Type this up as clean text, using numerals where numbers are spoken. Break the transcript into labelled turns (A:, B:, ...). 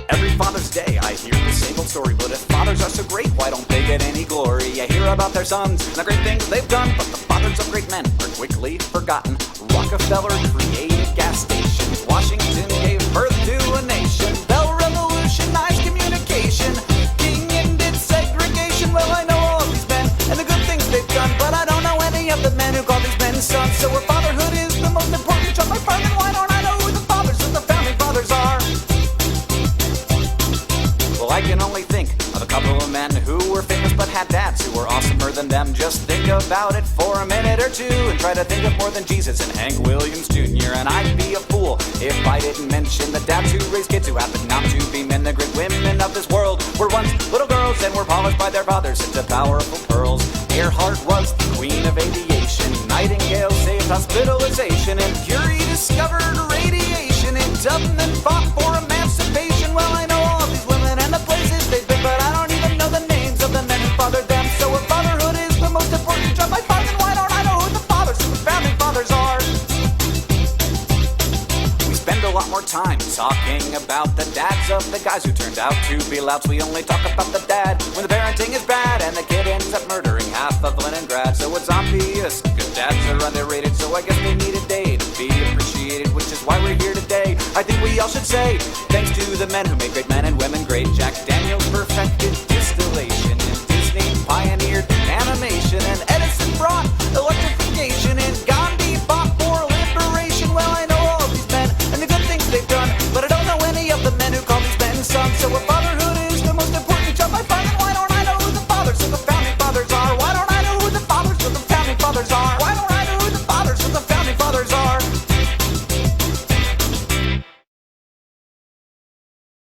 A: Every Father's Day I hear the same old story, but if fathers are so great, why don't they get any glory? I hear about their sons and the great things they've done, but the fathers of great men are quickly forgotten. Rockefeller created gas stations, Washington gave birth to a nation, Bell revolutionized communication, King ended segregation. Well, I know all these men and the good things they've done, but I don't know any of the men who call these men sons. So if fatherhood is the most important job I find, then why don't I know who the fathers of the founding fathers are? Well, I can only think of a couple of men who were famous but had dads who were awesomer than them. Just think about it for a minute or two and try to think of more than Jesus and Hank Williams Jr. And I'd be a fool if I didn't mention the dads who raised kids who happen not to be men. The great women of this world were once little girls and were polished by their fathers into powerful pearls. Earhart was the queen of aviation, Nightingale saved hospitalization, and Curie discovered radiation, and Tubman fought for emancipation. Well, I know all these women and the places they've been, but I don't even know the names of the men who fathered them. So if fatherhood is the most important job I find, then why don't I know who the fathers of the founding fathers are? We spend a lot more time talking about the dads of the guys who turned out to be louts. We only talk about the dad when the parenting is bad and the kid ends up murdering half of Leningrad. So it's obvious good dads are underrated, so I guess they need a day to be appreciated, which is why we're here today. I think we all should say thanks to the men who made great men and women great. Jack Daniels perfected